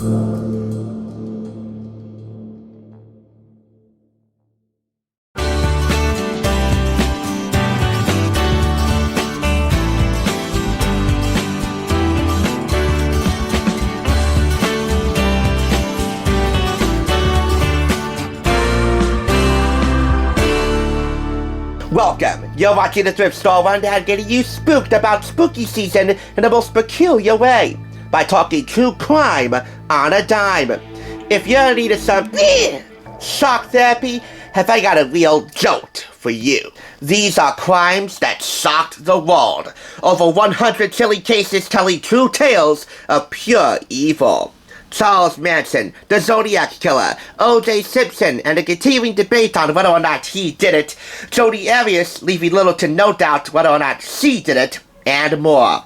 Welcome! You're watching the Thrift Store Rundown, getting you spooked about spooky season in the most peculiar way by talking true crime on a dime. If you're in need of some shock therapy, have I got a real jolt for you. These are crimes that shocked the world. Over 100 chilling cases telling true tales of pure evil. Charles Manson, the Zodiac Killer, O.J. Simpson, and a continuing debate on whether or not he did it, Jodi Arias leaving little to no doubt whether or not she did it, and more.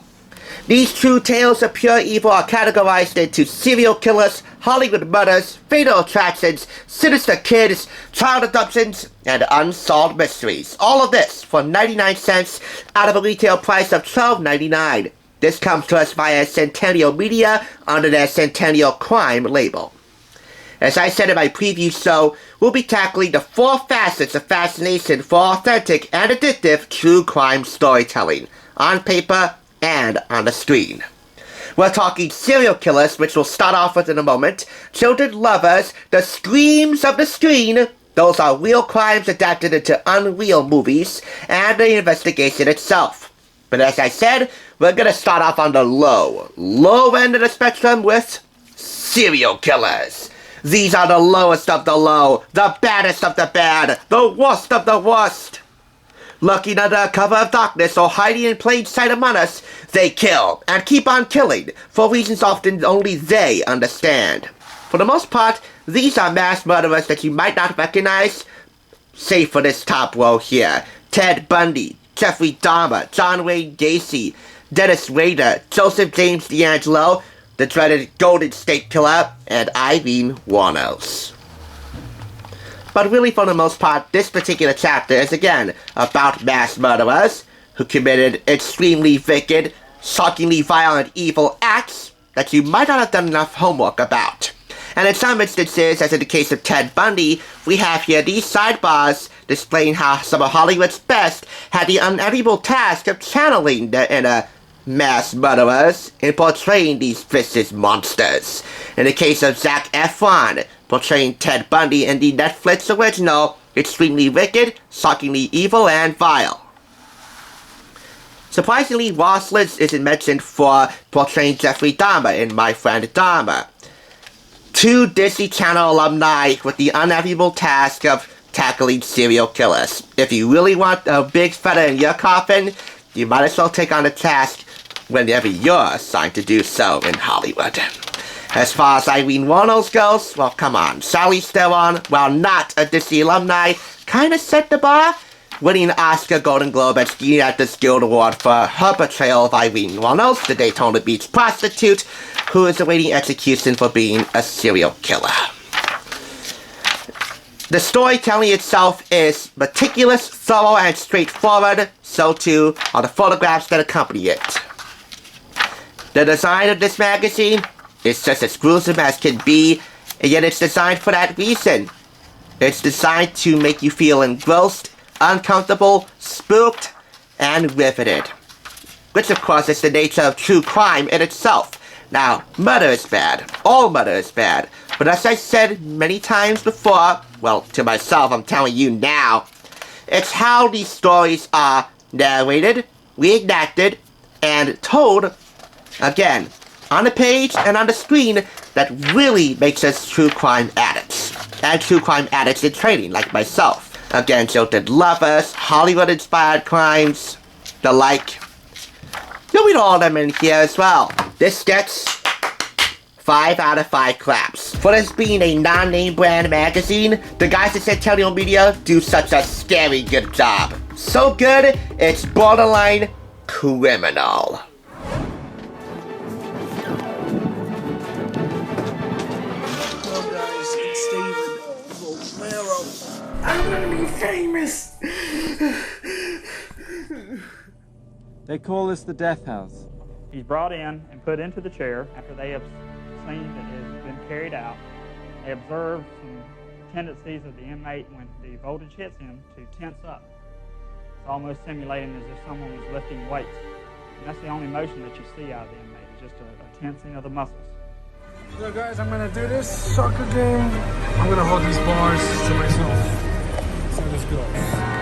These true tales of pure evil are categorized into serial killers, Hollywood murders, fatal attractions, sinister kids, child abductions, and unsolved mysteries. All of this for 99 cents out of a retail price of $12.99. This comes to us via Centennial Media under their Centennial Crime label. As I said in my preview show, we'll be tackling the 4 facets of fascination for authentic and addictive true crime storytelling, on paper and on the screen. We're talking serial killers, which we'll start off with in a moment, children lovers, the screams of the screen, those are real crimes adapted into unreal movies, and the investigation itself. But as I said, we're going to start off on the low end of the spectrum with serial killers. These are the lowest of the low, the baddest of the bad, the worst of the worst. Lurking under a cover of darkness or hiding in plain sight among us, they kill and keep on killing for reasons often only they understand. For the most part, these are mass murderers that you might not recognize, save for this top row here. Ted Bundy, Jeffrey Dahmer, John Wayne Gacy, Dennis Rader, Joseph James D'Angelo, the dreaded Golden State Killer, and Irene Wuornos. But really, for the most part, this particular chapter is again about mass murderers who committed extremely wicked, shockingly violent, evil acts that you might not have done enough homework about. And in some instances, as in the case of Ted Bundy, we have here these sidebars displaying how some of Hollywood's best had the unenviable task of channeling their inner mass murderers in portraying these vicious monsters. In the case of Zac Efron, portraying Ted Bundy in the Netflix original, extremely wicked, shockingly evil, and vile. Surprisingly, Roslitz isn't mentioned for portraying Jeffrey Dahmer in My Friend Dahmer. 2 Disney Channel alumni with the unenviable task of tackling serial killers. If you really want a big feather in your coffin, you might as well take on the task whenever you're assigned to do so in Hollywood. As far as Irene Wuornos goes, well, come on. Charlize Theron, while not a Disney alumni, kinda set the bar, winning an Oscar, Golden Globe, and Screen Actors Guild Award for her portrayal of Irene Wuornos, the Daytona Beach prostitute, who is awaiting execution for being a serial killer. The storytelling itself is meticulous, thorough, and straightforward, so too are the photographs that accompany it. The design of this magazine is just as gruesome as can be, and yet it's designed for that reason. It's designed to make you feel engrossed, uncomfortable, spooked, and riveted. Which of course is the nature of true crime in itself. Now, murder is bad. All murder is bad. But as I said many times before, well, to myself, I'm telling you now, it's how these stories are narrated, reenacted, and told, again, on the page and on the screen, that really makes us true crime addicts. And true crime addicts in training, like myself. Again, jilted lovers, Hollywood-inspired crimes, the like. You'll read all of them in here as well. This gets 5 out of 5 claps. For this being a non-name brand magazine, the guys at Centennial Media do such a scary good job. So good, it's borderline criminal. Hello guys, it's David Romero. I'm gonna be famous! They call this the death house. He's brought in and put into the chair after they have seen that it has been carried out. They observed some tendencies of the inmate when the voltage hits him to tense up. It's almost simulating as if someone was lifting weights. And that's the only motion that you see out of the inmate, is just a tensing of the muscles. So guys, I'm gonna do this soccer game. I'm gonna hold these bars to myself. So let's go.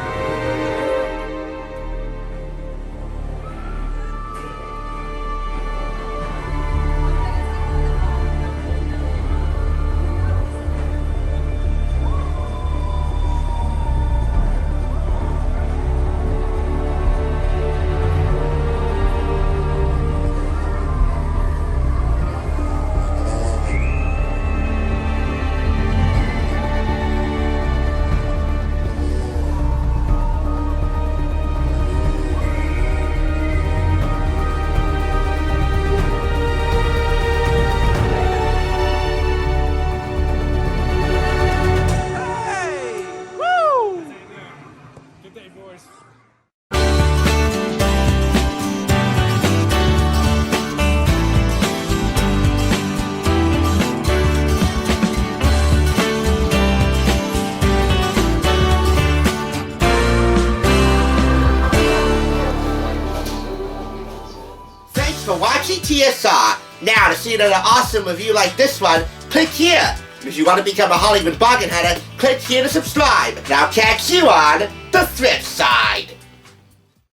For watching TSR. Now, to see another awesome review like this one, click here. If you want to become a Hollywood bargain hunter, click here to subscribe. And I'll catch you on the thrift side.